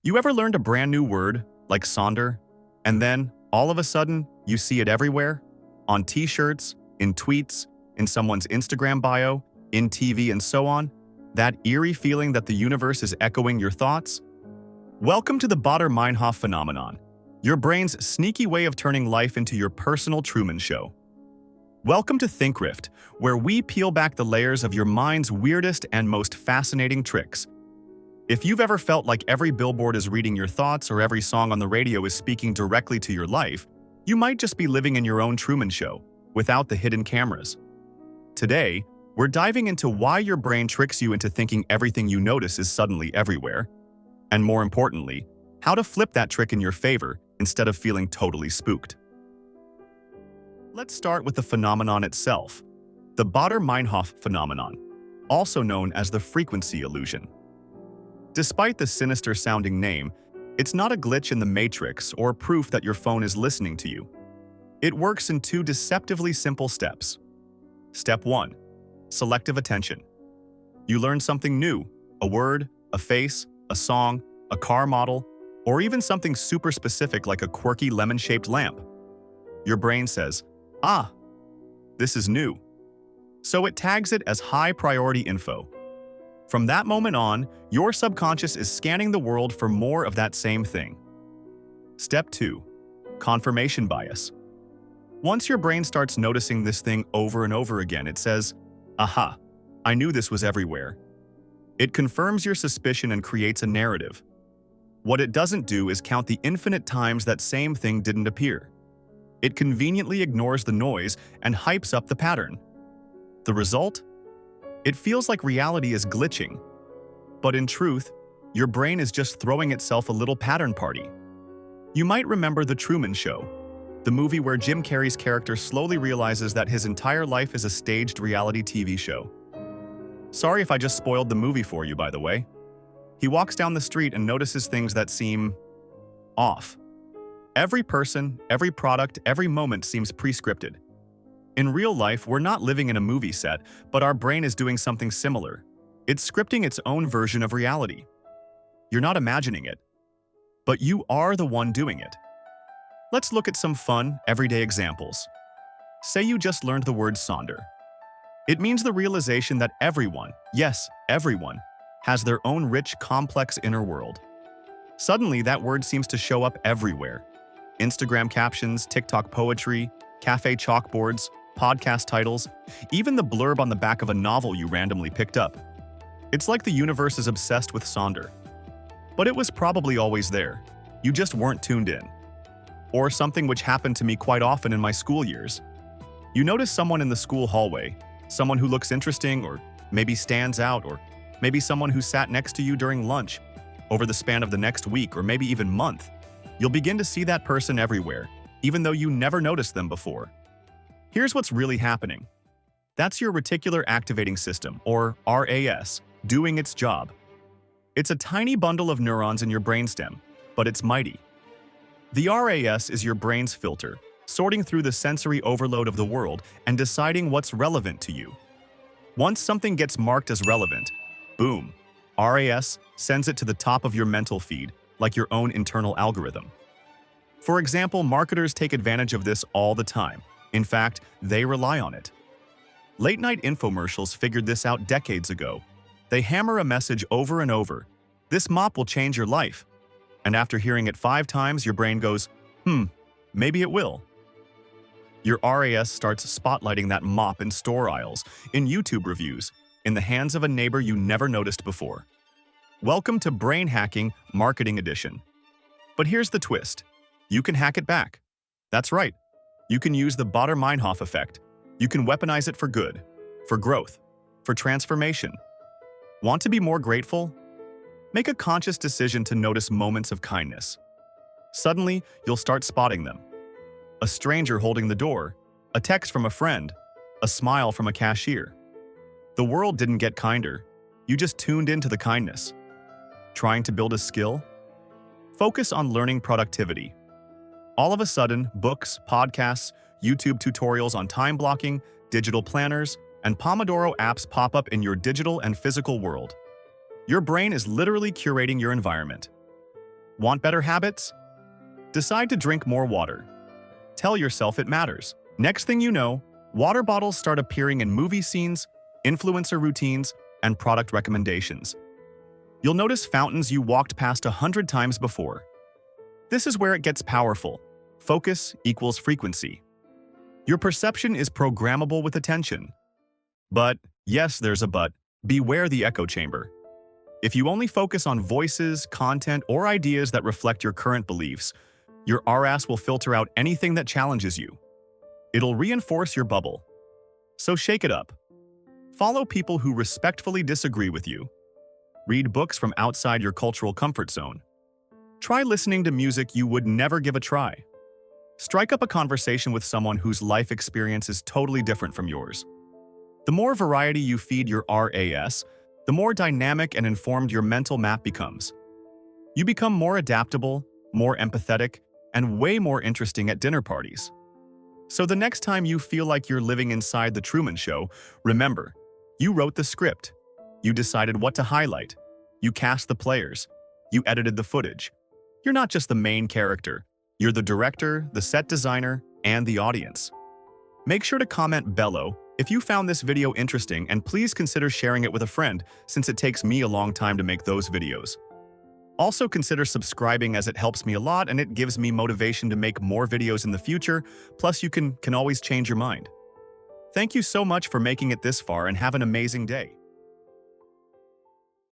You ever learned a brand new word, like sonder, and then, all of a sudden, you see it everywhere? On t-shirts, in tweets, in someone's Instagram bio, in TV, and so on? That eerie feeling that the universe is echoing your thoughts? Welcome to the Baader-Meinhof Phenomenon, your brain's sneaky way of turning life into your personal Truman Show. Welcome to Thinkrift, where we peel back the layers of your mind's weirdest and most fascinating tricks. If you've ever felt like every billboard is reading your thoughts or every song on the radio is speaking directly to your life, you might just be living in your own Truman Show, without the hidden cameras. Today, we're diving into why your brain tricks you into thinking everything you notice is suddenly everywhere, and more importantly, how to flip that trick in your favor instead of feeling totally spooked. Let's start with the phenomenon itself, the Baader-Meinhof Phenomenon, also known as the frequency illusion. Despite the sinister-sounding name, it's not a glitch in the matrix or proof that your phone is listening to you. It works in two deceptively simple steps. Step 1. Selective attention. You learn something new, a word, a face, a song, a car model, or even something super specific like a quirky lemon-shaped lamp. Your brain says, "Ah, this is new." So it tags it as high-priority info. From that moment on, your subconscious is scanning the world for more of that same thing. Step 2. Confirmation bias. Once your brain starts noticing this thing over and over again, it says, "Aha, I knew this was everywhere." It confirms your suspicion and creates a narrative. What it doesn't do is count the infinite times that same thing didn't appear. It conveniently ignores the noise and hypes up the pattern. The result? It feels like reality is glitching. But in truth, your brain is just throwing itself a little pattern party. You might remember The Truman Show, the movie where Jim Carrey's character slowly realizes that his entire life is a staged reality TV show. Sorry if I just spoiled the movie for you, by the way. He walks down the street and notices things that seem off. Every person, every product, every moment seems pre-scripted. In real life, we're not living in a movie set, but our brain is doing something similar. It's scripting its own version of reality. You're not imagining it, but you are the one doing it. Let's look at some fun, everyday examples. Say you just learned the word sonder. It means the realization that everyone, yes, everyone, has their own rich, complex inner world. Suddenly, that word seems to show up everywhere. Instagram captions, TikTok poetry, cafe chalkboards, podcast titles, even the blurb on the back of a novel you randomly picked up. It's like the universe is obsessed with sonder. But it was probably always there. You just weren't tuned in. Or something which happened to me quite often in my school years. You notice someone in the school hallway, someone who looks interesting or maybe stands out, or maybe someone who sat next to you during lunch. Over the span of the next week or maybe even month, you'll begin to see that person everywhere, even though you never noticed them before. Here's what's really happening. That's your Reticular Activating System, or RAS, doing its job. It's a tiny bundle of neurons in your brainstem, but it's mighty. The RAS is your brain's filter, sorting through the sensory overload of the world and deciding what's relevant to you. Once something gets marked as relevant, boom, RAS sends it to the top of your mental feed, like your own internal algorithm. For example, marketers take advantage of this all the time. In fact, they rely on it. Late-night infomercials figured this out decades ago. They hammer a message over and over. "This mop will change your life." And after hearing it 5 times, your brain goes, maybe it will. Your RAS starts spotlighting that mop in store aisles, in YouTube reviews, in the hands of a neighbor you never noticed before. Welcome to Brain Hacking Marketing Edition. But here's the twist. You can hack it back. That's right. You can use the Baader-Meinhof effect. You can weaponize it for good, for growth, for transformation. Want to be more grateful? Make a conscious decision to notice moments of kindness. Suddenly, you'll start spotting them. A stranger holding the door, a text from a friend, a smile from a cashier. The world didn't get kinder. You just tuned into the kindness. Trying to build a skill? Focus on learning productivity. All of a sudden, books, podcasts, YouTube tutorials on time blocking, digital planners, and Pomodoro apps pop up in your digital and physical world. Your brain is literally curating your environment. Want better habits? Decide to drink more water. Tell yourself it matters. Next thing you know, water bottles start appearing in movie scenes, influencer routines, and product recommendations. You'll notice fountains you walked past 100 times before. This is where it gets powerful. Focus equals frequency. Your perception is programmable with attention. But, yes, there's a but, beware the echo chamber. If you only focus on voices, content, or ideas that reflect your current beliefs, your RS will filter out anything that challenges you. It'll reinforce your bubble. So shake it up. Follow people who respectfully disagree with you. Read books from outside your cultural comfort zone. Try listening to music you would never give a try. Strike up a conversation with someone whose life experience is totally different from yours. The more variety you feed your RAS, the more dynamic and informed your mental map becomes. You become more adaptable, more empathetic, and way more interesting at dinner parties. So the next time you feel like you're living inside the Truman Show, remember, you wrote the script. You decided what to highlight. You cast the players. You edited the footage. You're not just the main character. You're the director, the set designer, and the audience. Make sure to comment below if you found this video interesting, and please consider sharing it with a friend since it takes me a long time to make those videos. Also consider subscribing as it helps me a lot and it gives me motivation to make more videos in the future, plus you can always change your mind. Thank you so much for making it this far and have an amazing day.